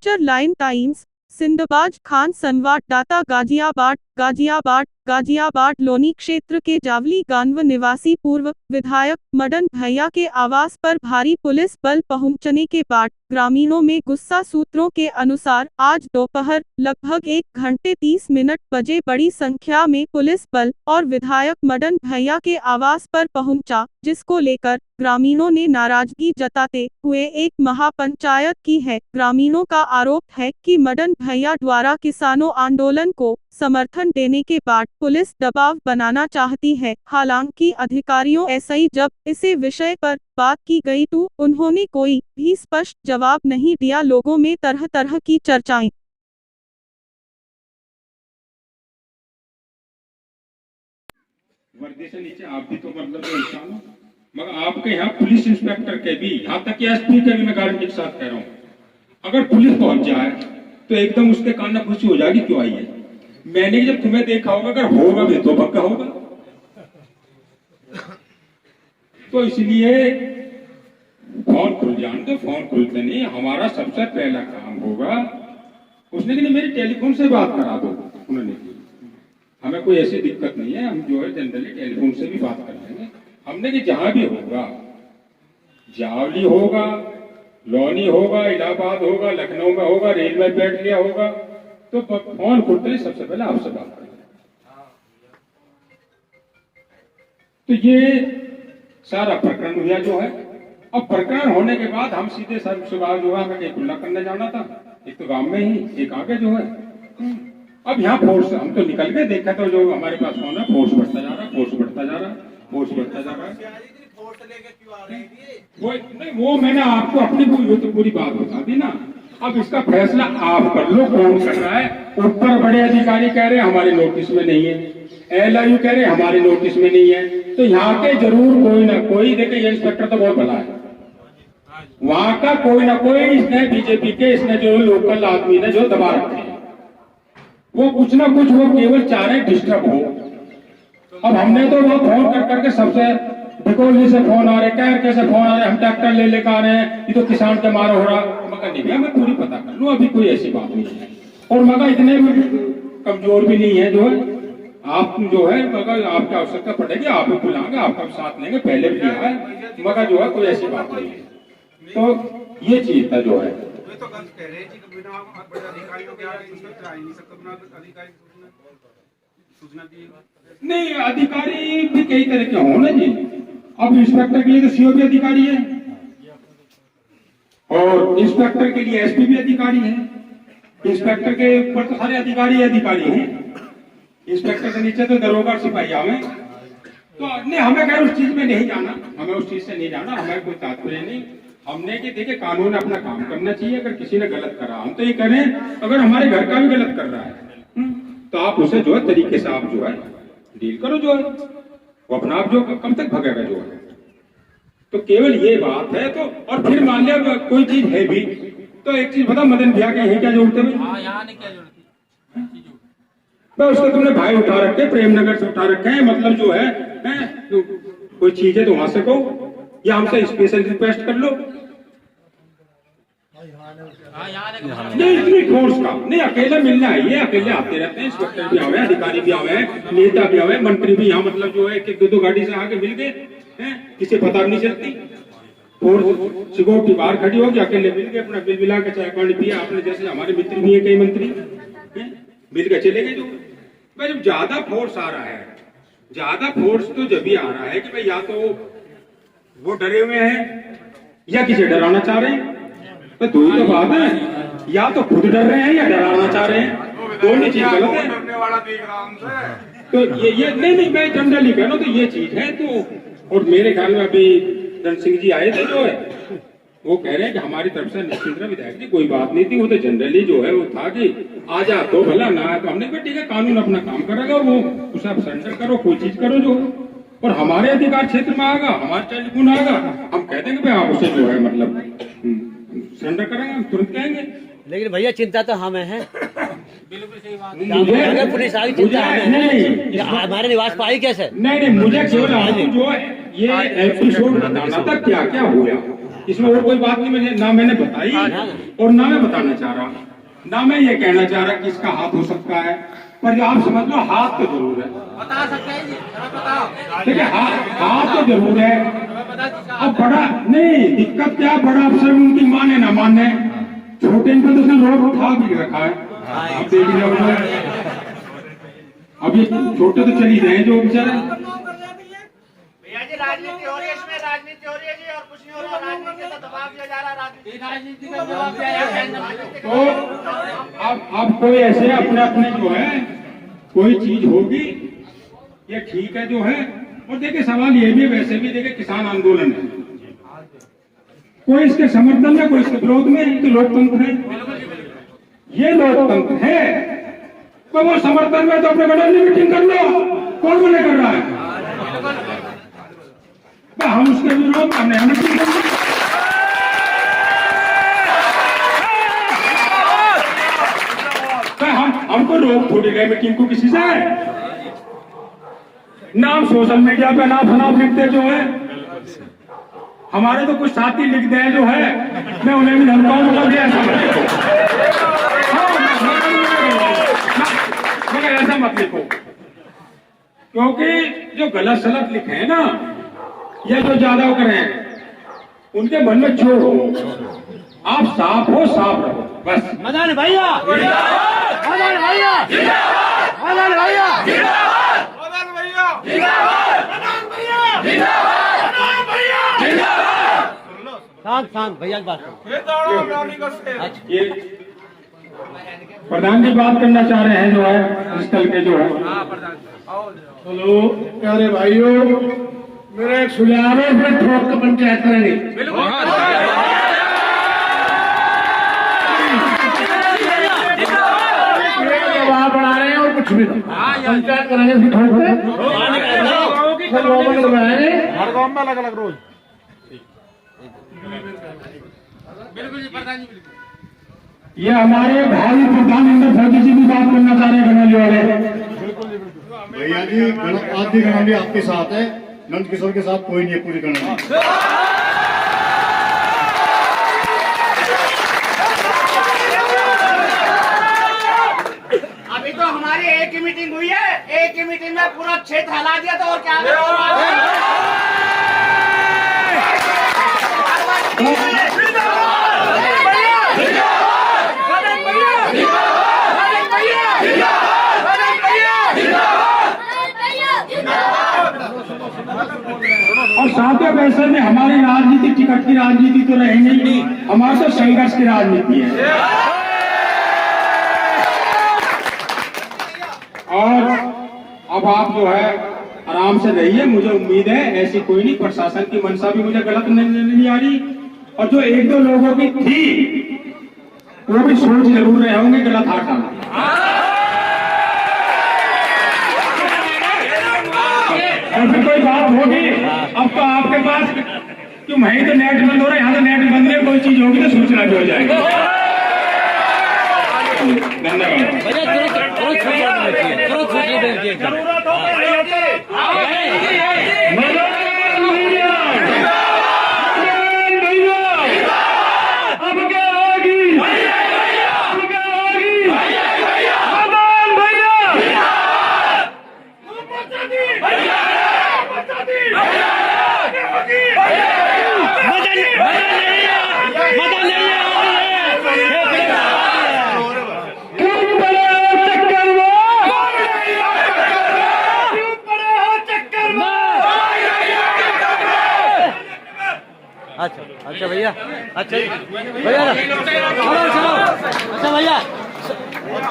Future line times, सिंदबाज Khan संवाददाता गाजियाबाद लोनी क्षेत्र के जावली गांव निवासी पूर्व विधायक मदन भैया के आवास पर भारी पुलिस बल पहुंचने के बाद ग्रामीणों में गुस्सा। सूत्रों के अनुसार आज दोपहर लगभग 1:30 बजे बड़ी संख्या में पुलिस बल और विधायक मदन भैया के आवास पर पहुंचा, जिसको लेकर ग्रामीणों ने नाराजगी जताते हुए एक महापंचायत की है। ग्रामीणों का आरोप है कि मदन भैया द्वारा किसानों आंदोलन को समर्थन देने के बाद पुलिस दबाव बनाना चाहती है। हालांकि अधिकारियों एसआई जब इसे विषय पर बात की गई तो उन्होंने कोई भी स्पष्ट जवाब नहीं दिया। लोगों में तरह तरह की चर्चाएं। वर्दी से नीचे आप भी तो मतलब इंसान हो, मगर आपके यहाँ पुलिस इंस्पेक्टर के भी, यहाँ तक कि एसपी के भी मैं गारंटी के साथ कह रहा हूँ, अगर पुलिस पहुंच जाए तो एकदम उसके कान में खुशी हो जाएगी क्यों आई है। मैंने जब तुम्हें देखा होगा, अगर होगा भी तो पक्का होगा। तो इसलिए फोन खुल जान दो, फोन खुलते नहीं, हमारा सबसे पहला काम होगा। उसने कि नहीं मेरी टेलीफोन से बात करा दो, उन्होंने की, हमें कोई ऐसी दिक्कत नहीं है, हम जो है जनरली टेलीफोन से भी बात कर लेंगे। हमने कि जहां भी होगा, जावली होगा, लोनी होगा, इलाहाबाद होगा, लखनऊ में होगा, रेल में बैठ लिया होगा, तो फोन खुलते ही सबसे पहले आपसे बात करेंगे। तो ये सारा प्रकरण हुआ जो है। अब प्रकरण होने के बाद हम सीधे सुबह जो है हमें कहीं खुला करने जाना था, एक तो गांव में ही, एक आगे जो है। अब यहाँ फोर्स, हम तो निकल के देखा तो जो हमारे पास फोन है, फोर्स बढ़ता जा रहा है, फोर्स बढ़ता जा रहा है, फोर्स बढ़ता जा रहा है। वो नहीं, वो मैंने आपको अपनी तो पूरी बात बता दी ना। अब इसका फैसला आप कर लो, कौन कर रहा है। ऊपर बड़े अधिकारी कह रहे हैं हमारे नोटिस में नहीं है, एलआईयू कह रहे हैं हमारे नोटिस में नहीं है, तो यहाँ के जरूर कोई ना कोई, देखिए ये इंस्पेक्टर तो बहुत भला है, वहां का कोई ना कोई इसने बीजेपी के, इसने जो लोकल आदमी ने जो दबा रखे हैं, वो कुछ ना कुछ वो केवल चाह रहे डिस्टर्ब हो। अब हमने तो वो फोन कर करके सबसे भिकोली से फोन आ रहे, कैर से फोन आ रहे, हम ट्रैक्टर ले लेकर आ रहे हैं, ये तो किसान के मारो हो रहा। मगर नहीं भैया, मैं पूरी पता कर लूं, अभी कोई ऐसी बात नहीं है। और मगर इतने कमजोर भी नहीं है जो है, आप जो है, मगर आपकी आवश्यकता पड़ेगी आप भी बुलाएंगे, आपका भी साथ लेंगे, पहले भी लिया है, मगर जो है कोई ऐसी बात नहीं है। तो ये चीज था जो है। नहीं, अधिकारी भी कई तरह के हो ना जी। अब इंस्पेक्टर के लिए तो सीओ भी अधिकारी है, और इंस्पेक्टर के लिए एसपी भी अधिकारी है, इंस्पेक्टर के ऊपर तो सारे अधिकारी हैं, इंस्पेक्टर के नीचे तो दरोगा सिपाही आवे। तो नहीं, हमें खैर उस चीज में नहीं जाना, हमें उस चीज से नहीं जाना, हमें कोई तात्पर्य नहीं। हमने कि देखिए कानून अपना काम करना चाहिए। अगर किसी ने गलत करा, हम तो ये करें, अगर हमारे घर का भी गलत कर रहा है तो आप उसे जो है तरीके से आप जो है डील करो, जो है वो अपना आप जो कब तक भगेगा जो है। तो केवल ये बात है। तो और फिर मान लिया कोई चीज है भी, तो एक चीज बता, मदन भैया के हैं क्या जरूरत है? मैं उसको तुमने भाई उठा रखे, प्रेमनगर से उठा रखे हैं, मतलब जो है तो कोई चीज है तो वहां से कहो, या हमसे स्पेशल रिक्वेस्ट कर लो। नहीं, इतनी फोर्स का नहीं, अकेले मिलना है, ये अकेले आते रहते हैं, इंस्पेक्टर भी आवे, अधिकारी भी आवे, नेता भी आवे, मंत्री भी यहाँ, मतलब जो है एक दो गाड़ी से आके मिल गए, किसी पता भी नहीं चलती। फोर्स सिक्योरिटी बाहर खड़ी होगी, अकेले मिल गए, अपना बिल मिला के चाय पानी पिया आपने, जैसे हमारे मित्र भी है कई मंत्री, मिल के चले गए। जो भाई जब ज्यादा फोर्स आ रहा है, ज्यादा फोर्स तो जब भी आ रहा है कि भाई या तो वो डरे हुए हैं या किसी डराना चाह रहे हैं। तो दो ही तो बात है, या तो खुद डर रहे हैं या डराना चाह रहे हैं, दोनों चीज गलत है। तो ये नहीं, मैं जनरली कह रहा हूँ, तो ये चीज है। तो और मेरे ख्याल में अभी रण सिंह जी आए थे जो है, वो कह रहे हैं कि हमारी तरफ से निश्चिंत रहे विधायक जी, कोई बात नहीं थी, वो तो जनरली जो है वो था कि आ जा तो भला, ना है तो हमने कहा ठीक है, कानून अपना काम करेगा, वो उसे आप सरेंडर करो, कोई चीज करो जो, और हमारे अधिकार क्षेत्र में आएगा, हमारे टेलीफोन आएगा, हम कह देंगे भाई आप उसे जो है मतलब सरेंडर करेंगे, हम तुरंत कहेंगे। लेकिन भैया चिंता तो हमें है, बिल्कुल सही बात है। अगर पुलिस आ गई चिंता हमें है, हमारे निवास पर आई कैसे? नहीं, मुझे केवल जो ये एपिसोड बताना था क्या क्या हुआ। इसमें और कोई बात नहीं, मैंने ना मैंने बताई और ना मैं बताना चाह रहा, ना मैं ये कहना चाह रहा कि इसका हाथ हो सकता है, पर आप समझ लो हाथ तो जरूर है। बता सकते हैं जी, बताओ। देखिए हाथ तो जरूर है। अब बड़ा नहीं दिक्कत क्या, बड़ा अफसर उनकी माने ना माने, छोटे इनको तो उसने रोड उठा भी रखा है। आप देख लीजिए, अब ये छोटे तो चली रहे जो बेचारे। राजनीति हो रही है, इसमें राजनीति हो रही है जी, और कुछ नहीं हो रहा। राजनीति का दबाव दिया जा रहा है, राजनीति का दबाव दिया जा रहा है। तो अब कोई ऐसे अपने अपने जो है कोई चीज होगी, ये ठीक है जो है। और देखिए सवाल ये भी, वैसे भी देखिए किसान आंदोलन है, कोई इसके समर्थन में कोई इसके विरोध में, तो लोकतंत्र है, ये लोकतंत्र है। तो वो समर्थन में तो अपने गठन में मीटिंग कर लो, कौन मना कर रहा है? हम उसके विरोध में हमने मीटिंग कर ली। हमको रोक थोड़ी गए मीटिंग को किसी से, नाम सोशल मीडिया पे नाम फनाम लिखते जो है, हमारे तो कुछ साथी लिख दे जो है, मैं उन्हें भी धमकाऊं मगर ऐसा मत लिखो, क्योंकि जो गलत सलत लिखे हैं ना, ये जो ज्यादा करें उनके मन में चोट हो। आप साफ हो, साफ रहो बस। मदन भैया, मदन भैया, मदन भैया, मदन भैया, शांत शांत भैया की बात करो। ये प्रधान जी बात करना चाह रहे हैं जो है स्थल के जो है। हेलो प्यारे भाइयों, मेरा एक सुझाव है, फिर ठोक कर पंचायत करेंगे। दबाव बढ़ा रहे हैं और कुछ भी पंचायत करेंगे, फिर ठोक लगाएंगे हर गांव में अलग अलग रोज। बिल्कुल जी प्रधान जी, बिल्कुल। ये हमारे भाई प्रधान इंद्र फौजी जी भी बात करना चाह रहे हैं गणोली वाले। भैया जी आधी गणोली आपके साथ है, नंद किशोर के साथ कोई नहीं है पूरी गणोली। अभी तो हमारी एक ही मीटिंग हुई है, एक ही मीटिंग में पूरा क्षेत्र हिला दिया था, और क्या और सातवें पैसे में हमारी राजनीति टिकट की राजनीति तो रहेंगे ही नहीं, हमारी तो संघर्ष की राजनीति है। और अब आप जो है आराम से रहिए, मुझे उम्मीद है ऐसी कोई नहीं, प्रशासन की मंशा भी मुझे गलत नहीं आ रही, और जो एक दो लोगों की थी वो भी सोच जरूर रहे होंगे गलत हाथ डालना। और फिर कोई बात होगी, अब तो आपके पास क्यों वहीं तो नेट बंद हो रहा है, यहाँ तो नेट बंद है, कोई चीज होगी तो सूचना भी हो जाएगी। धन्यवाद। अच्छा अच्छा भैया, अच्छा भैया, चलो अच्छा भैया,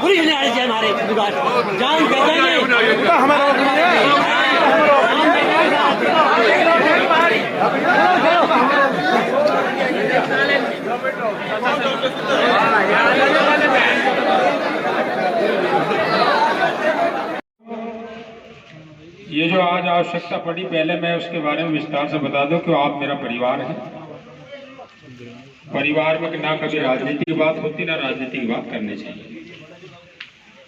पूरी नहीं आनी चाहिए हमारे विकास जान ये जो आज आवश्यकता पड़ी, पहले मैं उसके बारे में विस्तार से बता दूं कि आप मेरा परिवार है। परिवार में ना कभी राजनीति की बात होती, ना राजनीति की बात करनी चाहिए।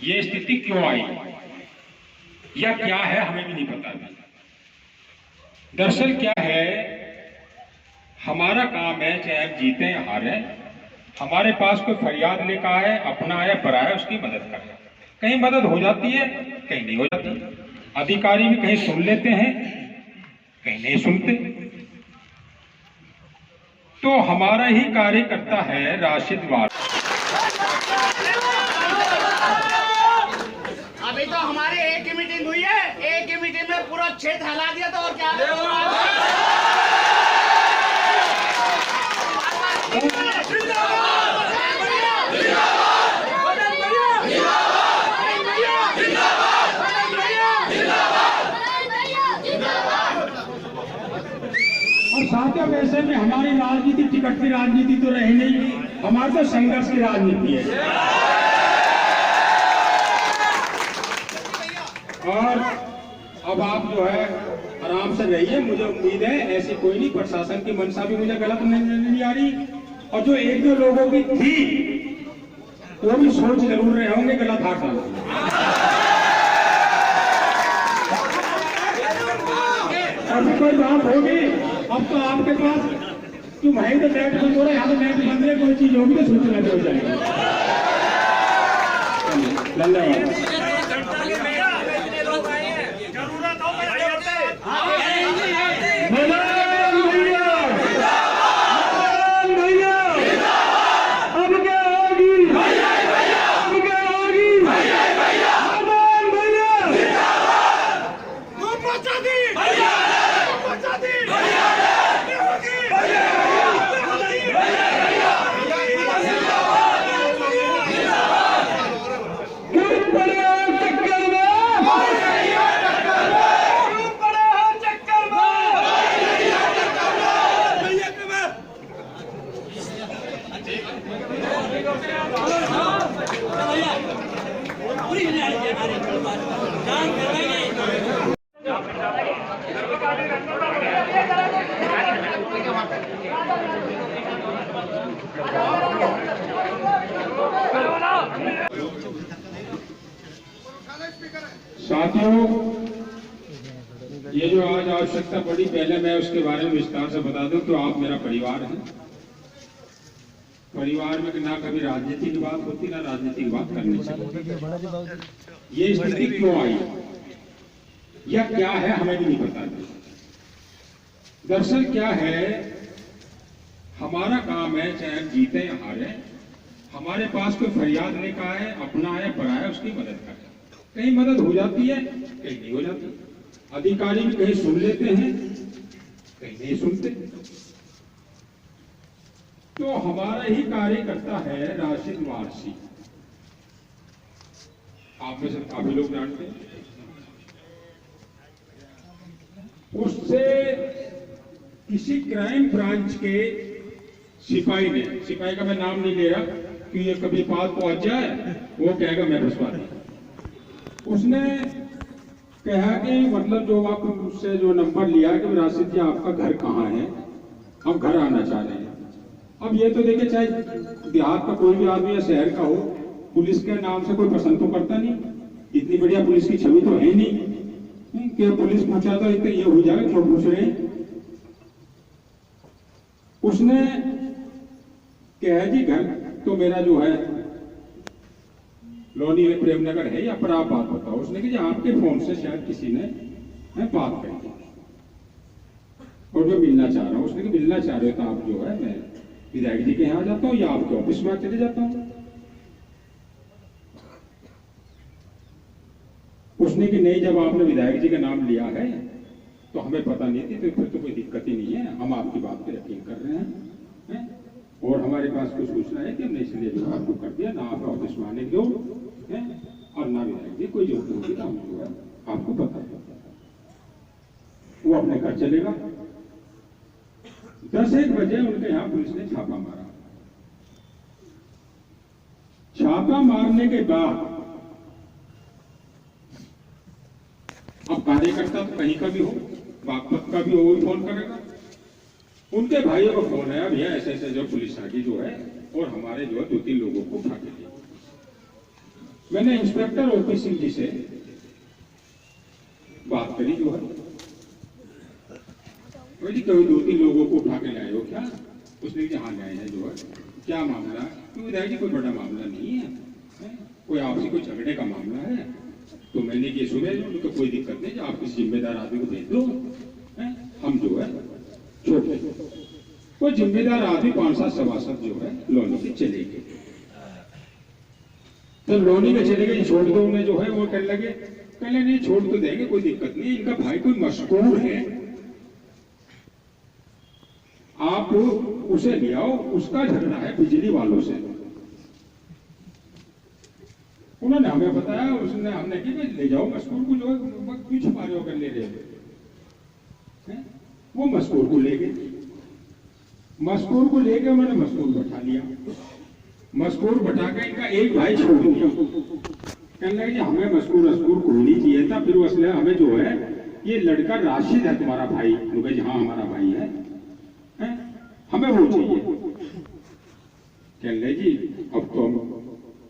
ये स्थिति क्यों आई या क्या है हमें भी नहीं पता। दरअसल क्या है, हमारा काम है, चाहे हम जीते या हारे, हमारे पास कोई फरियाद लेकर आए, अपना है पराया है, उसकी मदद करें। कहीं मदद हो जाती है, कहीं नहीं हो जाती। अधिकारी भी कहीं सुन लेते हैं, कहीं नहीं सुनते। तो हमारा ही कार्यकर्ता है राशिद वार। अभी तो हमारी एक ही मीटिंग हुई है, एक ही मीटिंग में पूरा क्षेत्र हिला दिया था। और क्या और साथियों, वैसे भी हमारी राजनीति टिकट की राजनीति तो रही नहीं, हमारी तो संघर्ष की राजनीति है। और अब आप जो है आराम से रहिए, मुझे उम्मीद है ऐसी कोई नहीं, प्रशासन की मंशा भी मुझे गलत नहीं आ रही। और जो एक दो लोगों की थी वो भी सोच जरूर रहे होंगे गलत हाथ डालना। अभी कोई बात होगी, अब तो आपके पास तुम है तो नेट बंद हो रहा है, यहाँ तो नेट बंद है, कोई चीज होगी तो सूचना हो जाएगी। धन्यवाद। साथियों, ये जो आज आवश्यकता पड़ी, पहले मैं उसके बारे में विस्तार से बता दूं कि आप मेरा परिवार है। परिवार में ना कभी राजनीति की बात होती, ना राजनीति की बात करनी चाहिए। ये स्थिति क्यों आई या क्या है, हमें भी नहीं पता। दरअसल क्या है, हमारा काम है, चाहे हम जीते या हारे, हमारे पास कोई फरियाद लेकर आए, अपना है पराया है, उसकी मदद करें। कहीं मदद हो जाती है, कहीं नहीं हो जाती। अधिकारी भी कहीं सुन लेते हैं, कहीं नहीं सुनते। तो हमारा ही कार्यकर्ता है राशिद वारसी। आप में से काफी लोग जानते हैं। उससे किसी क्राइम ब्रांच के सिपाही ने, सिपाही का मैं नाम नहीं ले रहा कि ये कभी बात पहुंच जाए वो कहेगा मैं फंसवा दिया, उसने कहा कि मतलब जो आप उससे जो नंबर लिया कि राशिद जी आपका घर कहाँ है, हम घर आना चाह रहे हैं। अब ये तो देखिए, चाहे देहात का कोई भी आदमी या शहर का हो, पुलिस के नाम से कोई पसंद तो करता नहीं। इतनी बढ़िया पुलिस की छवि तो है नहीं कि पुलिस पूछा तो ये हो जाएगा, क्यों पूछ रहे हैं। उसने कहा जी घर तो मेरा जो है लोनी प्रेमनगर है, या पर आप बात बताओ। उसने कहा आपके फोन से शायद किसी ने बात करी और मैं मिलना चाह रहा हूँ। उसने कहा मिलना चाह रहे हो तो आप जो है मैं विधायक जी के यहाँ जाता हूँ या आपके ऑफिस में चले जाता हूँ। उसने कि नहीं, जब आपने विधायक जी का नाम लिया है तो हमें पता नहीं थी, तो फिर तो कोई दिक्कत ही नहीं है, हम आपकी बात पे यकीन कर रहे हैं और हमारे पास कुछ सूचना है कि हमने इसलिए जो आपको कर दिया, ना आप ऑफिस में आने दो और ना विधायक जी कोई जरूरत होगी ना, हम जो है आपको पता है। वो अपने घर चलेगा। 10-1 बजे उनके यहाँ पुलिस ने छापा मारा। छापा मारने के बाद अब कार्यकर्ता तो कहीं का भी हो, बागपत का भी हो, वो फोन करेगा। उनके भाइयों का फोन आया, भैया ऐसे ऐसे जो पुलिस आगे जो है और हमारे जो है 2-3 लोगों को उठा के लिया। मैंने इंस्पेक्टर ओपी सिंह जी से बात करी जो है, जी कभी 2-3 लोगों को उठा के लाए हो क्या? उसने कहा हाँ लाए हैं जो है। क्या मामला? तो विधायक जी कोई बड़ा मामला नहीं है, कोई आपसी कोई झगड़े का मामला है। तो मैंने ये सुना उनको कोई दिक्कत नहीं, आप किसी जिम्मेदार आदमी को भेज दो, हम जो है छोटे कोई जिम्मेदार आदमी 5-7 सभासद जो है लोनी के चले गए। तो लोनी में चले गए, छोड़ दो उन्हें जो है। वो कहने लगे नहीं छोड़ तो देंगे, कोई दिक्कत नहीं, इनका भाई कोई मशहूर है, आप उसे ले आओ, उसका झगड़ा है बिजली वालों से। उन्होंने हमें बताया, उसने हमने कि ले जाओ मशहूर को, जो क्यों छुपा रहे होकर ले रहे हैं? वो मशहूर को ले गए, मशहूर को लेके उन्होंने मशहूर बैठा लिया, मशहूर बैठा के इनका एक भाई छोड़ दिया। कहने लगे कि हमें मशहूर कोई नहीं चाहिए था। फिर उसने हमें जो है ये लड़का राशिद है तुम्हारा भाई, जी हाँ हमारा भाई है, हमें वो चाहिए। कहने लगे जी अब तो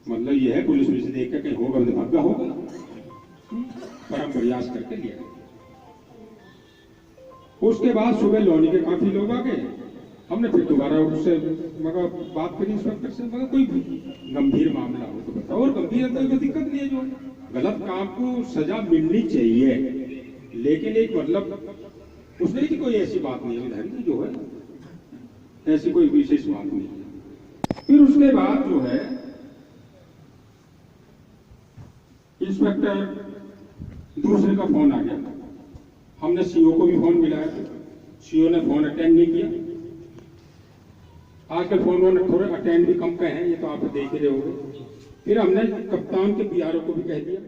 मतलब ये है पुलिस से देख के कहीं होगा तो भागा होगा, पर हम प्रयास करके लिया। उसके बाद सुबह लोनी के काफी लोग आ गए, हमने फिर दोबारा उससे मगर बात करी इंस्पेक्टर से, मगर कोई गंभीर मामला हो तो बताओ। और गंभीर है तो कोई दिक्कत नहीं है, जो गलत काम को सजा मिलनी चाहिए, लेकिन एक मतलब उसने की कोई ऐसी बात नहीं है विधायक जो है, ऐसी कोई विशेष बात नहीं। फिर उसके बाद जो है इंस्पेक्टर दूसरे का फोन आ गया, हमने सीओ को भी फोन मिलाया, सीओ ने फोन अटेंड नहीं किया। आजकल फोन थोड़े अटेंड भी कम पे हैं, ये तो आप देख रहे होंगे। फिर हमने कप्तान के पीआरओ को भी कह दिया,